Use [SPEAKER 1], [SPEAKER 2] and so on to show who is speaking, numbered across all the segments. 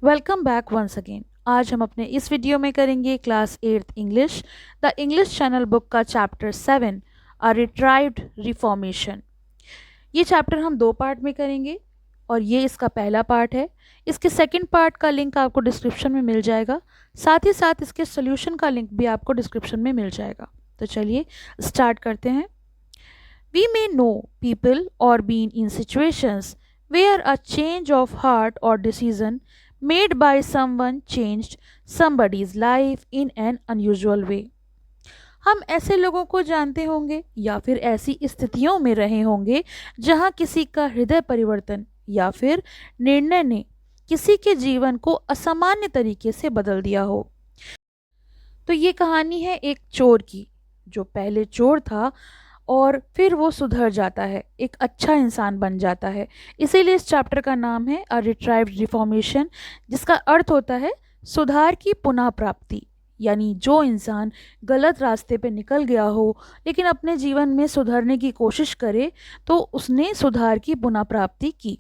[SPEAKER 1] Welcome back once again. आज हम अपने इस वीडियो में करेंगे class 8th English the English channel book का चैप्टर 7 अ रिट्राइव्ड रिफॉर्मेशन। ये चैप्टर हम दो पार्ट में करेंगे और ये इसका पहला पार्ट है। इसके सेकंड पार्ट का लिंक आपको डिस्क्रिप्शन में मिल जाएगा, साथ ही साथ इसके सोल्यूशन का लिंक भी आपको डिस्क्रिप्शन में मिल जाएगा। तो चलिए स्टार्ट करते हैं। We may know people or been in situations where a change of heart or decision made by someone changed somebody's life in an unusual way. हम ऐसे लोगों को जानते होंगे या फिर ऐसी स्थितियों में रहे होंगे जहां किसी का हृदय परिवर्तन या फिर निर्णय ने किसी के जीवन को असामान्य तरीके से बदल दिया हो। तो ये कहानी है एक चोर की, जो पहले चोर था और फिर वो सुधर जाता है, एक अच्छा इंसान बन जाता है। इसीलिए इस चैप्टर का नाम है अ रिट्राइव्ड रिफॉर्मेशन, जिसका अर्थ होता है सुधार की पुनः प्राप्ति। यानी जो इंसान गलत रास्ते पे निकल गया हो लेकिन अपने जीवन में सुधरने की कोशिश करे तो उसने सुधार की पुनः प्राप्ति की।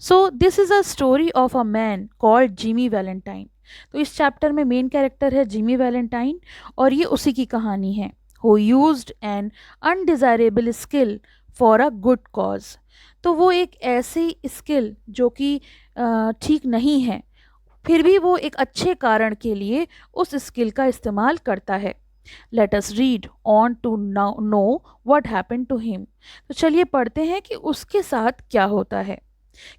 [SPEAKER 1] So this is a story of a man called Jimmy Valentine. तो इस चैप्टर में मेन कैरेक्टर है जिमी वैलेंटाइन और ये उसी की कहानी है। who used an undesirable skill for a good cause। तो वो एक ऐसी स्किल जो कि ठीक नहीं है, फिर भी वो एक अच्छे कारण के लिए उस स्किल का इस्तेमाल करता है। Let us read on to know what happened to him. तो चलिए पढ़ते हैं कि उसके साथ क्या होता है,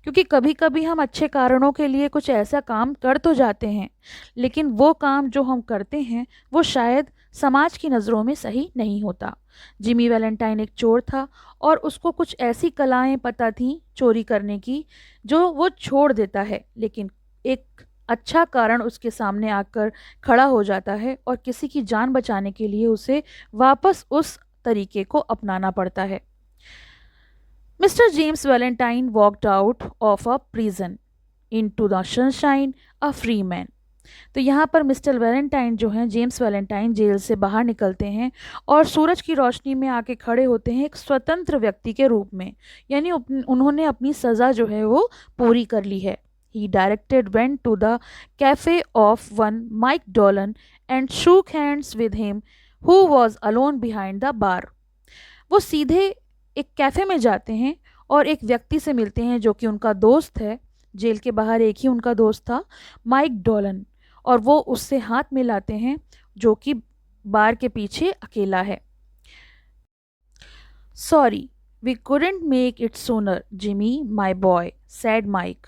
[SPEAKER 1] क्योंकि कभी कभी हम अच्छे कारणों के लिए कुछ ऐसा काम कर तो जाते हैं लेकिन वो काम जो हम करते हैं वो शायद समाज की नज़रों में सही नहीं होता। जिमी वैलेंटाइन एक चोर था और उसको कुछ ऐसी कलाएं पता थीं चोरी करने की जो वो छोड़ देता है, लेकिन एक अच्छा कारण उसके सामने आकर खड़ा हो जाता है और किसी की जान बचाने के लिए उसे वापस उस तरीके को अपनाना पड़ता है। Mr. James Valentine walked out of a prison into the sunshine a free man। तो यहाँ पर मिस्टर वैलेंटाइन जो हैं, जेम्स वैलेंटाइन जेल से बाहर निकलते हैं और सूरज की रोशनी में आके खड़े होते हैं एक स्वतंत्र व्यक्ति के रूप में। यानी उन्होंने अपनी सज़ा जो है वो पूरी कर ली है। He directed went to the cafe of one Mike Dolan and shook hands with him who was alone behind the bar। वो सीधे एक कैफ़े में जाते हैं और एक व्यक्ति से मिलते हैं जो कि उनका दोस्त है। जेल के बाहर एक ही उनका दोस्त था, माइक डॉलन, और वो उससे हाथ मिलाते हैं जो कि बार के पीछे अकेला है। Sorry we couldn't make it sooner Jimmy my boy said Mike.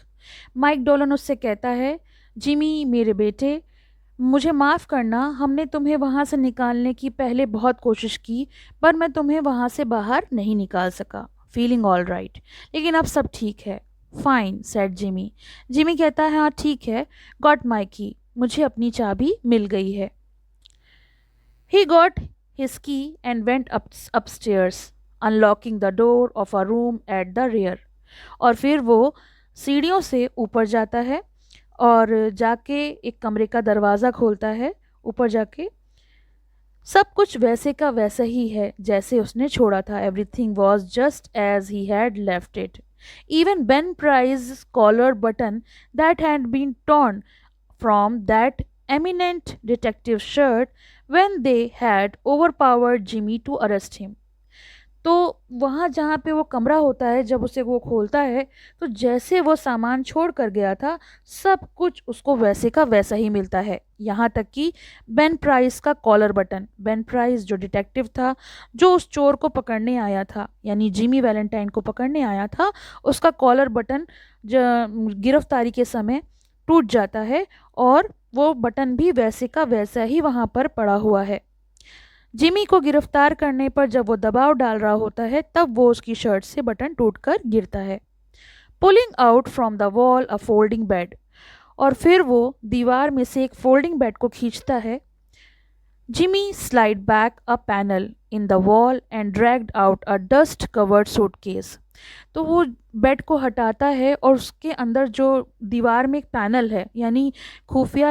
[SPEAKER 1] Mike Dolan उससे कहता है, जिमी मेरे बेटे, मुझे माफ़ करना, हमने तुम्हें वहाँ से निकालने की पहले बहुत कोशिश की पर मैं तुम्हें वहाँ से बाहर नहीं निकाल सका। फीलिंग ऑल राइट, लेकिन अब सब ठीक है। Fine said Jimmy. जिमी कहता है, हाँ ठीक है। गॉट माई की, मुझे अपनी चाबी मिल गई है। He got his key and went upstairs unlocking the door of a room at the rear. और फिर वो सीढ़ियों से ऊपर जाता है और जाके एक कमरे का दरवाज़ा खोलता है। ऊपर जाके सब कुछ वैसे का वैसा ही है जैसे उसने छोड़ा था। Everything was just as he had left it. Even Ben Price collar button that had been torn from that eminent detective shirt when they had overpowered Jimmy to arrest him. तो वहाँ जहाँ पे वो कमरा होता है, जब उसे वो खोलता है तो जैसे वो सामान छोड़ कर गया था सब कुछ उसको वैसे का वैसा ही मिलता है, यहाँ तक कि बेन प्राइस का कॉलर बटन। बेन प्राइस जो डिटेक्टिव था जो उस चोर को पकड़ने आया था, यानी जिमी वैलेंटाइन को पकड़ने आया था, उसका कॉलर बटन गिरफ्तारी के समय टूट जाता है और वो बटन भी वैसे का वैसा ही वहाँ पर पड़ा हुआ है। जिमी को गिरफ्तार करने पर जब वो दबाव डाल रहा होता है तब वो उसकी शर्ट से बटन टूटकर गिरता है। Pulling out from the wall a folding bed. और फिर वो दीवार में से एक फोल्डिंग बेड को खींचता है। Jimmy slide back a panel in the wall and dragged out a dust covered suitcase. तो वो बेड को हटाता है और उसके अंदर जो दीवार में एक पैनल है, यानी खुफिया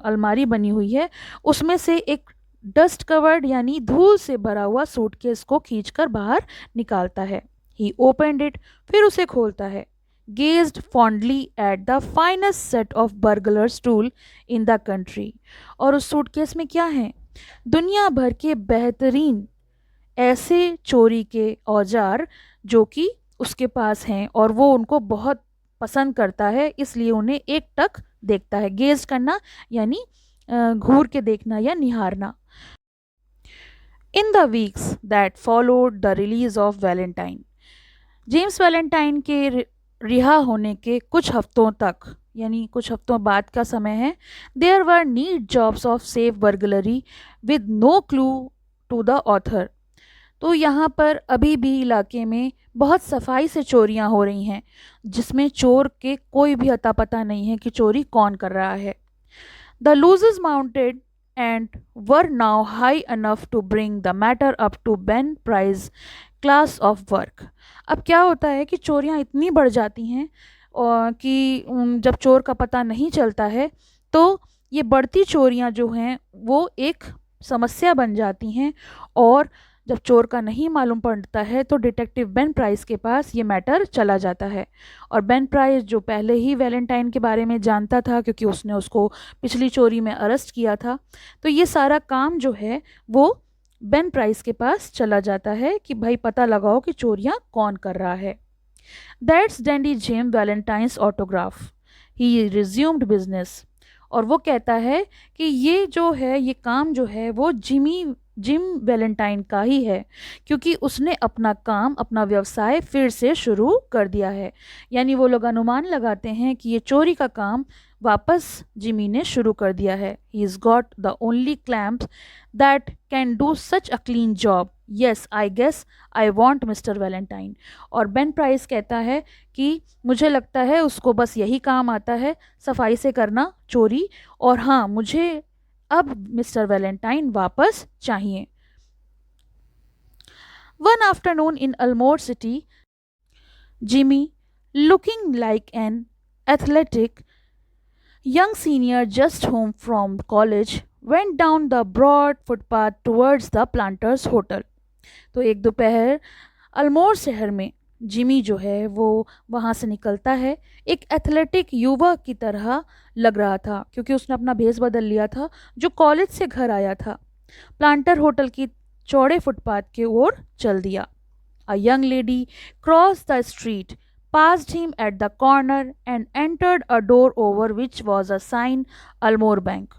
[SPEAKER 1] अलमारी बनी हुई है, उसमें से एक डस्ट कवर्ड यानी धूल से भरा हुआ सूटकेस को खींचकर बाहर निकालता है। ही ओपनड इट, फिर उसे खोलता है। gazed fondly at the finest set of burglar's tool in the country। और उस सूटकेस में क्या है? दुनिया भर के बेहतरीन ऐसे चोरी के औजार जो कि उसके पास हैं और वो उनको बहुत पसंद करता है, इसलिए उन्हें एक टक देखता है। गेज करना यानी घूर के देखना या निहारना। In the weeks that followed the release of Valentine, James Valentine के रिहा होने के कुछ हफ्तों तक यानी कुछ हफ्तों बाद का समय है, there were need jobs of safe burglary with no clue to the author. तो यहाँ पर अभी भी इलाके में बहुत सफाई से चोरियाँ हो रही हैं जिसमें चोर के कोई भी अता पता नहीं है कि चोरी कौन कर रहा है। The losses mounted and were now high enough to bring the matter up to Ben Price class of work. अब क्या होता है कि चोरियाँ इतनी बढ़ जाती हैं और कि जब चोर का पता नहीं चलता है तो ये बढ़ती चोरियाँ जो हैं वो एक समस्या बन जाती हैं, और जब चोर का नहीं मालूम पड़ता है तो डिटेक्टिव बेन प्राइस के पास ये मैटर चला जाता है। और बेन प्राइस जो पहले ही वैलेंटाइन के बारे में जानता था क्योंकि उसने उसको पिछली चोरी में अरेस्ट किया था, तो ये सारा काम जो है वो बेन प्राइस के पास चला जाता है कि भाई पता लगाओ कि चोरियाँ कौन कर रहा है। That's Dandy Jim Valentine's autograph, he resumed business. और वो कहता है कि ये जो है ये काम जो है वो जिम वैलेंटाइन का ही है, क्योंकि उसने अपना काम अपना व्यवसाय फिर से शुरू कर दिया है। यानी वो लोग अनुमान लगाते हैं कि ये चोरी का काम वापस जिमी ने शुरू कर दिया है। He is got the only clamp that can do such a clean job, yes I guess I want mister Valentine. और बेन प्राइस कहता है कि मुझे लगता है उसको बस यही काम आता है, सफाई से करना चोरी, और हाँ मुझे अब मिस्टर वैलेंटाइन वापस चाहिए। One afternoon in Almore city, Jimmy, looking like an athletic young senior just home from college, went down the broad footpath towards the Planters Hotel। तो एक दोपहर अल्मोर शहर में जिमी जो है वो वहाँ से निकलता है। एक एथलेटिक युवक की तरह लग रहा था क्योंकि उसने अपना भेष बदल लिया था जो कॉलेज से घर आया था। प्लांटर होटल की चौड़े फुटपाथ की ओर चल दिया। A young lady cross the street, passed him at the corner and entered a door over which was a sign Almore Bank।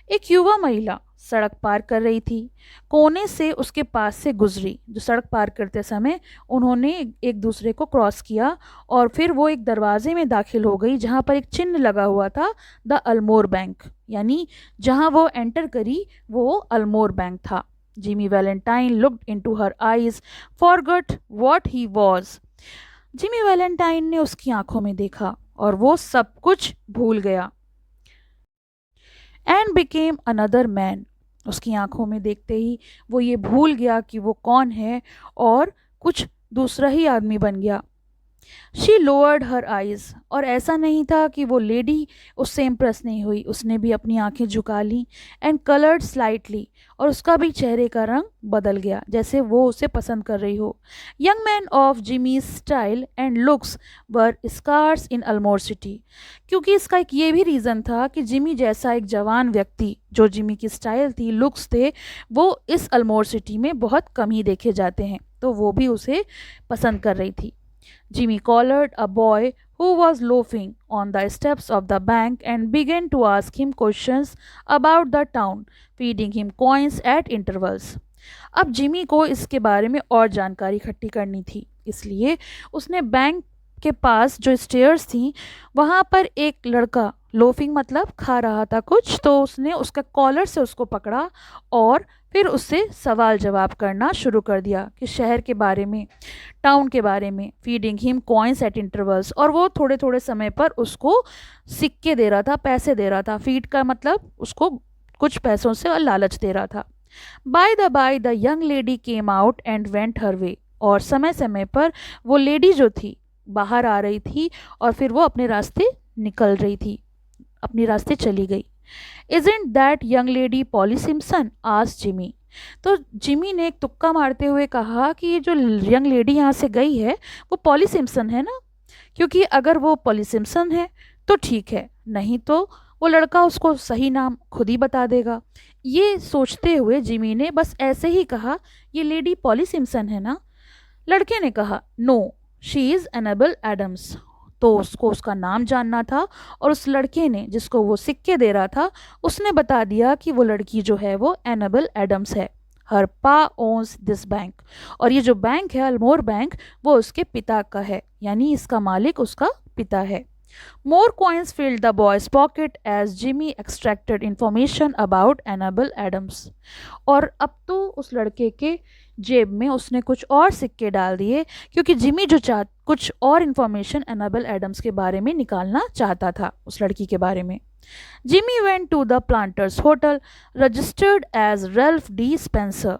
[SPEAKER 1] एक युवा महिला सड़क पार कर रही थी, कोने से उसके पास से गुजरी। जो सड़क पार करते समय उन्होंने एक दूसरे को क्रॉस किया और फिर वो एक दरवाजे में दाखिल हो गई जहाँ पर एक चिन्ह लगा हुआ था द अल्मोर बैंक, यानी जहाँ वो एंटर करी वो अल्मोर बैंक था। Jimmy Valentine looked into her eyes, forgot what he was. Jimmy Valentine ने उसकी आंखों में देखा और वो सब कुछ भूल गया। एंड बिकेम अनदर मैन, उसकी आंखों में देखते ही वो ये भूल गया कि वो कौन है और कुछ दूसरा ही आदमी बन गया। शी लोअर्ड हर आइज, और ऐसा नहीं था कि वो लेडी उससे इम्प्रेस नहीं हुई, उसने भी अपनी आंखें झुका ली। एंड कलर्ड स्लाइटली, और उसका भी चेहरे का रंग बदल गया जैसे वो उसे पसंद कर रही हो। Young man of Jimmy's style and looks wore scars in Almore city, क्योंकि इसका एक ये भी रीज़न था कि जिमी जैसा एक जवान व्यक्ति जो जिमी की स्टाइल थी, लुक्स थे, वो इस अल्मोर सिटी में बहुत कम ही देखे जाते हैं, तो वो भी उसे पसंद कर रही थी। Jimmy collared a boy who was loafing on the steps of the bank and began to ask him questions about the town, feeding him coins at intervals। अब जिमी को इसके बारे में और जानकारी इकट्ठी करनी थी, इसलिए उसने बैंक के पास जो स्टेयर्स थी वहाँ पर एक लड़का लोफिंग मतलब खा रहा था कुछ, तो उसने उसका कॉलर से उसको पकड़ा और फिर उससे सवाल जवाब करना शुरू कर दिया कि शहर के बारे में, टाउन के बारे में। Feeding him coins eight intervals, और वो थोड़े थोड़े समय पर उसको सिक्के दे रहा था, पैसे दे रहा था। फीड का मतलब उसको कुछ पैसों से लालच दे रहा था। By the young lady came out and went her way, और समय समय पर वो लेडी जो थी बाहर आ रही थी और फिर वो अपने रास्ते निकल रही थी, अपने रास्ते चली गई। Isn't that young lady poly Simpson? Asked Jimmy. तो जिमी ने एक तुक्का मारते हुए कहा कि ये जो यंग लेडी यहाँ से गई है वो पॉली सिम्पसन है ना, क्योंकि अगर वो पॉली सिम्पसन है तो ठीक है, नहीं तो वो लड़का उसको सही नाम खुद ही बता देगा। ये सोचते हुए जिमी ने बस ऐसे ही कहा, ये लेडी पॉली सिम्पसन है ना? लड़के ने कहा, no, she is Annabel Adams. तो उसको उसका नाम जानना था, और उस लड़के ने जिसको वो सिक्के दे रहा था उसने बता दिया कि वो लड़की जो है वो एनाबेल एडम्स है। हर पा ओन्स दिस बैंक, और ये जो बैंक है अल्मोर बैंक, वो उसके पिता का है, यानी इसका मालिक उसका पिता है। More coins filled the boy's pocket as Jimmy extracted information about Annabel Adams. और अब तो उस लड़के के जेब में उसने कुछ और सिक्के डाल दिए, क्योंकि जिमी जो कुछ और इन्फॉर्मेशन एनाबेल एडम्स के बारे में निकालना चाहता था, उस लड़की के बारे में। Jimmy went to the Planters hotel, registered as Ralph D Spencer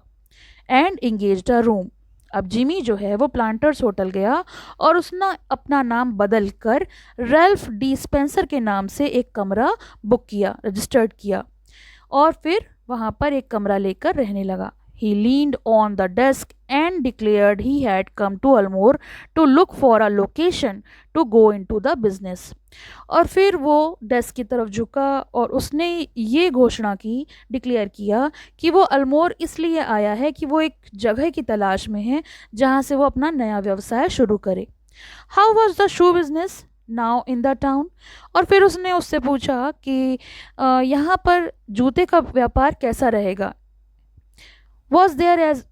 [SPEAKER 1] and engaged a room. अब जिमी जो है वो प्लांटर्स होटल गया और उसने अपना नाम बदल कर रेल्फ डी स्पेंसर के नाम से एक कमरा बुक किया, रजिस्टर्ड किया, और फिर वहाँ पर एक कमरा लेकर रहने लगा। He leaned on the desk and declared he had come to Almore to look for a location to go into the business. और फिर वो डेस्क की तरफ झुका और उसने ये घोषणा की, डिक्लेयर किया कि वो अल्मोर इसलिए आया है कि वो एक जगह की तलाश में है जहाँ से वो अपना नया व्यवसाय शुरू करे। How was the shoe business now in the town? और फिर उसने उससे पूछा कि यहाँ पर जूते का व्यापार कैसा रहेगा। वॉज देयर एज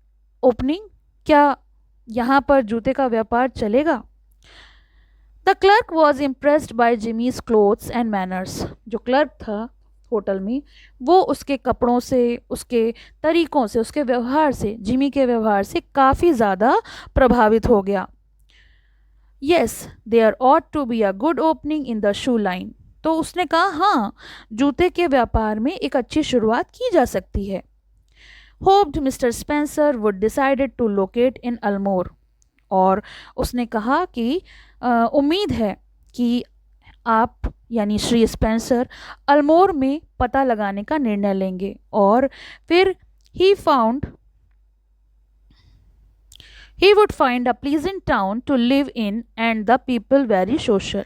[SPEAKER 1] ओपनिंग, क्या यहाँ पर जूते का व्यापार चलेगा? The clerk was impressed by Jimmy's clothes and manners. जो क्लर्क था होटल में, वो उसके कपड़ों से, उसके तरीक़ों से, उसके व्यवहार से, जिमी के व्यवहार से काफ़ी ज़्यादा प्रभावित हो गया। Yes, there ought to be a good opening in the shoe line. तो उसने कहा, हाँ, जूते के व्यापार में एक अच्छी शुरुआत की जा सकती है। Hoped mister Spencer would decided to locate in Almore. और उसने कहा कि उम्मीद है कि आप यानी श्री स्पेंसर अल्मोर में पता लगाने का निर्णय लेंगे। और फिर he would find a pleasant town to live in and the people very social.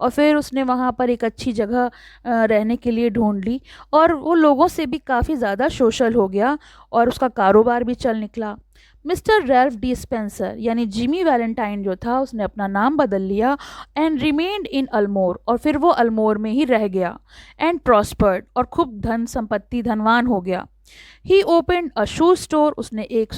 [SPEAKER 1] और फिर उसने वहाँ पर एक अच्छी जगह रहने के लिए ढूंढ ली, और वो लोगों से भी काफ़ी ज़्यादा सोशल हो गया और उसका कारोबार भी चल निकला। मिस्टर रेल्फ डी स्पेंसर यानी जिमी वैलेंटाइन जो था, उसने अपना नाम बदल लिया एंड रिमेन्ड इन अल्मोर, और फिर वो अल्मोर में ही रह गया। एंड प्रॉस्पर्ड, और खूब धन संपत्ति, धनवान हो गया। ही ओपनड अ शू स्टोर, उसने एक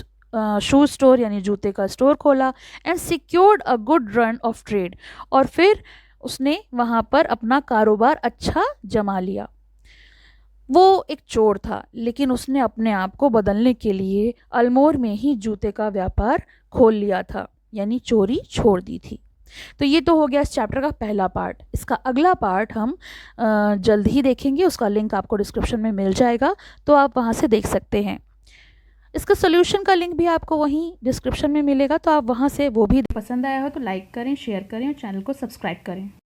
[SPEAKER 1] शू स्टोर यानी जूते का स्टोर खोला। And secured a good run of trade, और फिर उसने वहाँ पर अपना कारोबार अच्छा जमा लिया। वो एक चोर था, लेकिन उसने अपने आप को बदलने के लिए अल्मोर में ही जूते का व्यापार खोल लिया था, यानी चोरी छोड़ दी थी। तो ये तो हो गया इस चैप्टर का पहला पार्ट। इसका अगला पार्ट हम जल्द ही देखेंगे, उसका लिंक आपको डिस्क्रिप्शन में मिल जाएगा, तो आप वहाँ से देख सकते हैं। इसका सोल्यूशन का लिंक भी आपको वहीं डिस्क्रिप्शन में मिलेगा, तो आप वहाँ से वो भी। पसंद आया हो तो लाइक करें, शेयर करें और चैनल को सब्सक्राइब करें।